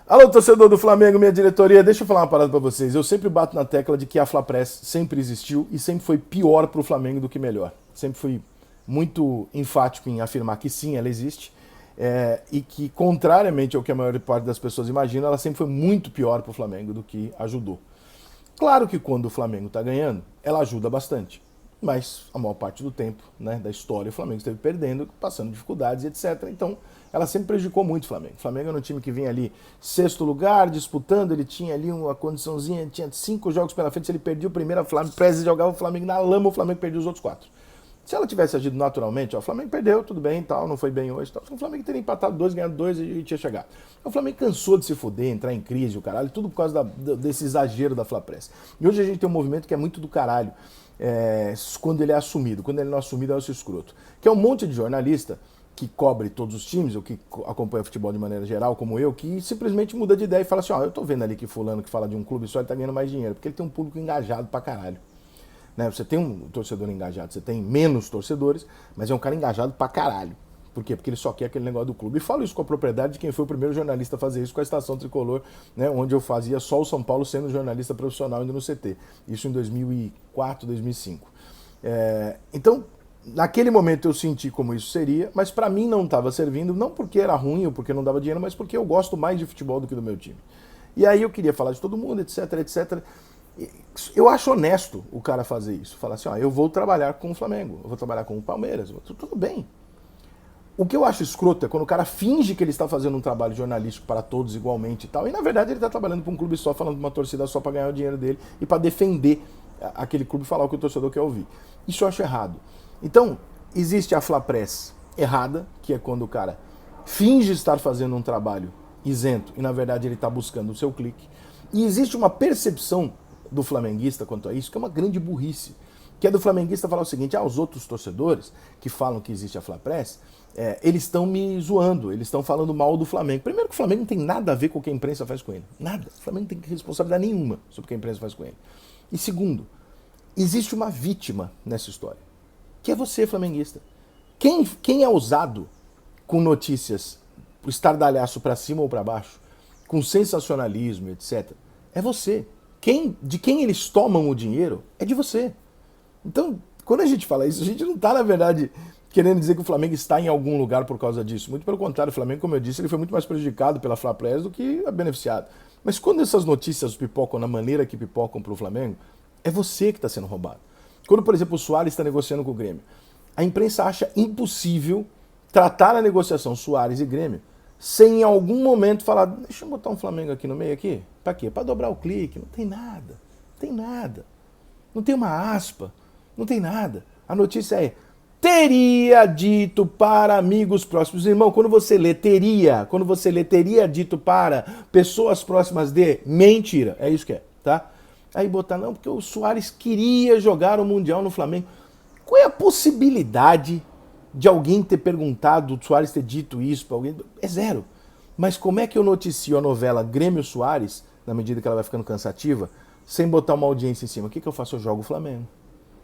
Alô, torcedor do Flamengo, minha diretoria, deixa eu falar uma parada pra vocês. Eu sempre bato na tecla de que a Flapress sempre existiu e sempre foi pior pro Flamengo do que melhor. Sempre fui muito enfático em afirmar que sim, ela existe. E que, contrariamente ao que a maior parte das pessoas imagina, ela sempre foi muito pior pro Flamengo do que ajudou. Claro que quando o Flamengo tá ganhando, ela ajuda bastante. Mas a maior parte do tempo, né, da história, o Flamengo esteve perdendo, passando dificuldades, etc. Então, ela sempre prejudicou muito o Flamengo. O Flamengo era um time que vinha ali sexto lugar, disputando, ele tinha ali uma condiçãozinha, tinha 5 jogos pela frente, se ele perdia o primeiro, o Flamengo jogava o Flamengo na lama, o Flamengo perdia os outros 4. Se ela tivesse agido naturalmente, ó, o Flamengo perdeu, tudo bem, tal, não foi bem hoje, tal, o Flamengo teria empatado 2, ganhado 2 e tinha chegado. O Flamengo cansou de se fuder, entrar em crise, o caralho, tudo por causa desse exagero da Flapress. E hoje a gente tem um movimento que é muito do caralho, quando ele é assumido. Quando ele não é assumido, é o seu escroto. Que é um monte de jornalista que cobre todos os times, ou que acompanha o futebol de maneira geral, como eu, que simplesmente muda de ideia e fala assim, ó, eu tô vendo ali que fulano que fala de um clube só, ele tá ganhando mais dinheiro, porque ele tem um público engajado pra caralho. Né? Você tem um torcedor engajado, você tem menos torcedores, mas é um cara engajado pra caralho. Por quê? Porque ele só quer aquele negócio do clube. E falo isso com a propriedade de quem foi o primeiro jornalista a fazer isso com a Estação Tricolor, né? Onde eu fazia só o São Paulo sendo jornalista profissional indo no CT. Isso em 2004, 2005. Então, naquele momento eu senti como isso seria, mas pra mim não estava servindo, não porque era ruim ou porque não dava dinheiro, mas porque eu gosto mais de futebol do que do meu time. E aí eu queria falar de todo mundo, etc, etc. Eu acho honesto o cara fazer isso. Falar assim, ó, eu vou trabalhar com o Flamengo, eu vou trabalhar com o Palmeiras, tudo bem. O que eu acho escroto é quando o cara finge que ele está fazendo um trabalho jornalístico para todos igualmente e tal, e na verdade ele está trabalhando para um clube só, falando de uma torcida só para ganhar o dinheiro dele e para defender aquele clube e falar o que o torcedor quer ouvir. Isso eu acho errado. Então, existe a Flapress errada, que é quando o cara finge estar fazendo um trabalho isento e na verdade ele está buscando o seu clique. E existe uma percepção do flamenguista quanto a isso, que é uma grande burrice, que é do flamenguista falar o seguinte, os outros torcedores que falam que existe a Flapress, eles estão me zoando, eles estão falando mal do Flamengo. Primeiro que o Flamengo não tem nada a ver com o que a imprensa faz com ele. Nada. O Flamengo não tem responsabilidade nenhuma sobre o que a imprensa faz com ele. E segundo, existe uma vítima nessa história, que é você, flamenguista. Quem é ousado com notícias, o estardalhaço para cima ou para baixo, com sensacionalismo, etc., é você. De quem eles tomam o dinheiro é de você. Então, quando a gente fala isso, a gente não está, na verdade, querendo dizer que o Flamengo está em algum lugar por causa disso. Muito pelo contrário, o Flamengo, como eu disse, ele foi muito mais prejudicado pela Flapress do que beneficiado. Mas quando essas notícias pipocam na maneira que pipocam para o Flamengo, é você que está sendo roubado. Quando, por exemplo, o Suárez está negociando com o Grêmio, a imprensa acha impossível tratar a negociação Suárez e Grêmio sem em algum momento falar, deixa eu botar um Flamengo aqui no meio aqui. Para quê? Para dobrar o clique. Não tem nada. Não tem nada. Não tem uma aspa. Não tem nada. A notícia é, teria dito para amigos próximos. Irmão, quando você lê teria dito para pessoas próximas de, mentira. É isso que é, tá? Aí botar, não, porque o Suárez queria jogar o Mundial no Flamengo. Qual é a possibilidade de alguém ter perguntado, o Suárez ter dito isso para alguém? É zero. Mas como é que eu noticio a novela Grêmio Suárez, na medida que ela vai ficando cansativa, sem botar uma audiência em cima? O que eu faço? Eu jogo o Flamengo.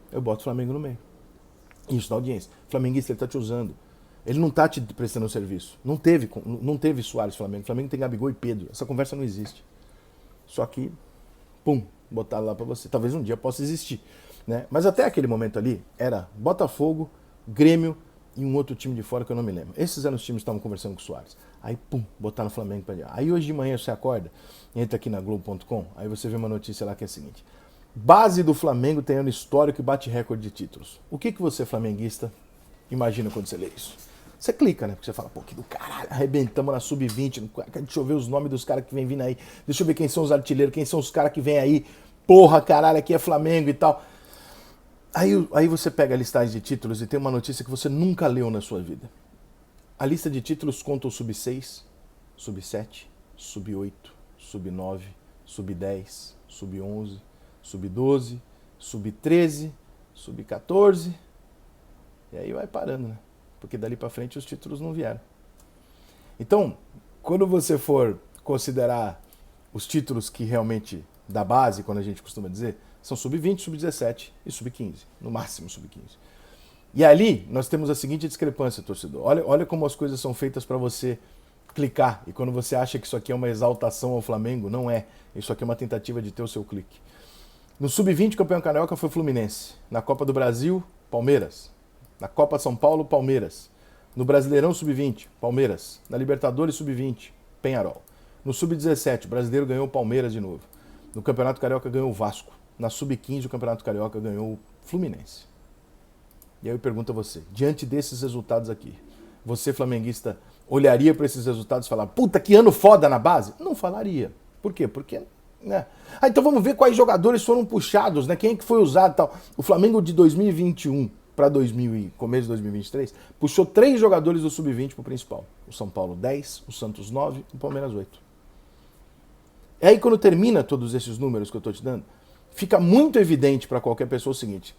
Eu boto o Flamengo no meio. Isso na audiência. O flamenguista, ele tá te usando. Ele não tá te prestando um serviço. Não teve Suárez Flamengo. O Flamengo tem Gabigol e Pedro. Essa conversa não existe. Só que, pum, botaram lá pra você. Talvez um dia possa existir. Né? Mas até aquele momento ali, era Botafogo, Grêmio e um outro time de fora que eu não me lembro. Esses eram os times que estavam conversando com o Suárez. Aí, pum, botaram o Flamengo pra lá. Aí hoje de manhã você acorda, entra aqui na Globo.com, aí você vê uma notícia lá que é a seguinte. Base do Flamengo tem ano histórico e bate recorde de títulos. O que você, flamenguista, imagina quando você lê isso? Você clica, né? Porque você fala, pô, que do caralho, arrebentamos na Sub-20, deixa eu ver os nomes dos caras que vem vindo aí, deixa eu ver quem são os artilheiros, quem são os caras que vêm aí, porra, caralho, aqui é Flamengo e tal. Aí você pega a listagem de títulos e tem uma notícia que você nunca leu na sua vida. A lista de títulos conta o Sub-6, Sub-7, Sub-8, Sub-9, Sub-10, Sub-11, Sub-12, Sub-13, Sub-14, e aí vai parando, né? Porque dali pra frente os títulos não vieram. Então, quando você for considerar os títulos que realmente da base, quando a gente costuma dizer, são Sub-20, Sub-17 e Sub-15, no máximo Sub-15. E ali nós temos a seguinte discrepância, torcedor. Olha como as coisas são feitas para você clicar. E quando você acha que isso aqui é uma exaltação ao Flamengo, não é. Isso aqui é uma tentativa de ter o seu clique. No Sub-20, o campeão carioca foi Fluminense. Na Copa do Brasil, Palmeiras. Na Copa São Paulo, Palmeiras. No Brasileirão Sub-20, Palmeiras. Na Libertadores Sub-20, Penharol. No Sub-17, o brasileiro ganhou o Palmeiras de novo. No Campeonato Carioca ganhou o Vasco. Na Sub-15, o Campeonato Carioca ganhou o Fluminense. E aí eu pergunto a você, diante desses resultados aqui, você, flamenguista, olharia para esses resultados e falar, puta, que ano foda na base? Não falaria. Por quê? Porque, né? Ah, então vamos ver quais jogadores foram puxados, né? Quem é que foi usado e tal. O Flamengo de 2021 para começo de 2023 puxou 3 jogadores do Sub-20 para o principal. O São Paulo 10, o Santos 9 e o Palmeiras 8. E aí quando termina todos esses números que eu estou te dando, fica muito evidente para qualquer pessoa o seguinte,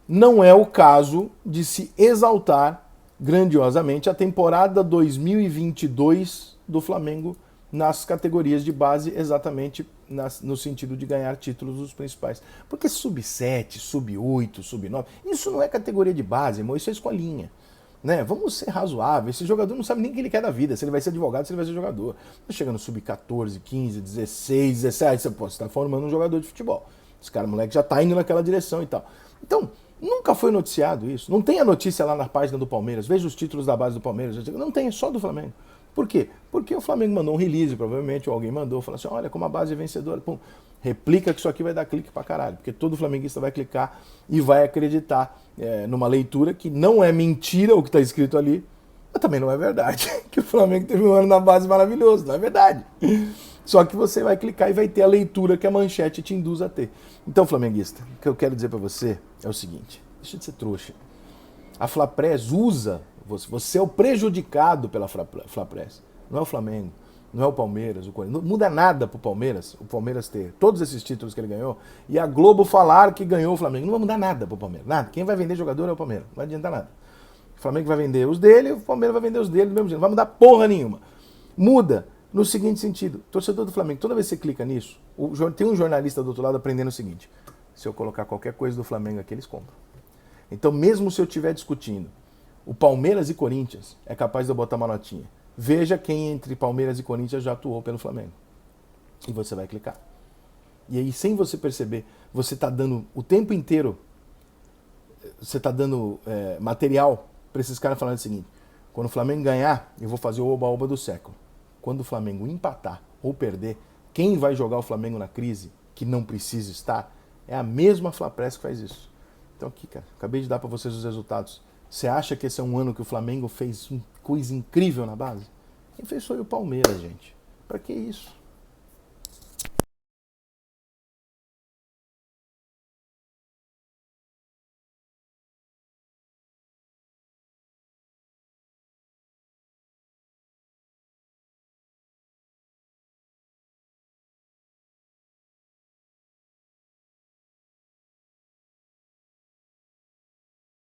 não é o caso de se exaltar grandiosamente a temporada 2022 do Flamengo nas categorias de base, exatamente no sentido de ganhar títulos dos principais. Porque sub-7, sub-8, sub-9, isso não é categoria de base, irmão, isso é escolinha. Né? Vamos ser razoáveis. Esse jogador não sabe nem o que ele quer da vida, se ele vai ser advogado, se ele vai ser jogador. Chega no sub-14, 15, 16, 17, você está formando um jogador de futebol. Esse cara, moleque, já está indo naquela direção e tal. Então, nunca foi noticiado isso. Não tem a notícia lá na página do Palmeiras. Veja os títulos da base do Palmeiras. Não tem, é só do Flamengo. Por quê? Porque o Flamengo mandou um release, provavelmente, ou alguém mandou, falou assim, olha como a base é vencedora. Pum, replica que isso aqui vai dar clique pra caralho. Porque todo flamenguista vai clicar e vai acreditar numa leitura que não é mentira o que está escrito ali, mas também não é verdade. Que o Flamengo teve um ano na base maravilhoso, não é verdade. Só que você vai clicar e vai ter a leitura que a manchete te induz a ter. Então, flamenguista, o que eu quero dizer pra você é o seguinte, deixa de ser trouxa. A Flapress usa, você é o prejudicado pela Flapress, não é o Flamengo, não é o Palmeiras, o Corinthians. Não muda nada pro Palmeiras, o Palmeiras ter todos esses títulos que ele ganhou, e a Globo falar que ganhou o Flamengo. Não vai mudar nada pro Palmeiras, nada. Quem vai vender jogador é o Palmeiras, não vai adiantar nada. O Flamengo vai vender os dele, o Palmeiras vai vender os dele do mesmo jeito, não vai mudar porra nenhuma. Muda no seguinte sentido, torcedor do Flamengo, toda vez que você clica nisso, tem um jornalista do outro lado aprendendo o seguinte, se eu colocar qualquer coisa do Flamengo aqui, eles compram. Então, mesmo se eu estiver discutindo o Palmeiras e Corinthians, é capaz de eu botar uma notinha. Veja quem entre Palmeiras e Corinthians já atuou pelo Flamengo. E você vai clicar. E aí, sem você perceber, você está dando o tempo inteiro, você está dando material para esses caras falando o seguinte, quando o Flamengo ganhar, eu vou fazer o oba-oba do século. Quando o Flamengo empatar ou perder, quem vai jogar o Flamengo na crise, que não precisa estar, é a mesma Flapress que faz isso. Então aqui, cara, acabei de dar para vocês os resultados. Você acha que esse é um ano que o Flamengo fez uma coisa incrível na base? Quem fez foi o Palmeiras, gente. Para que isso?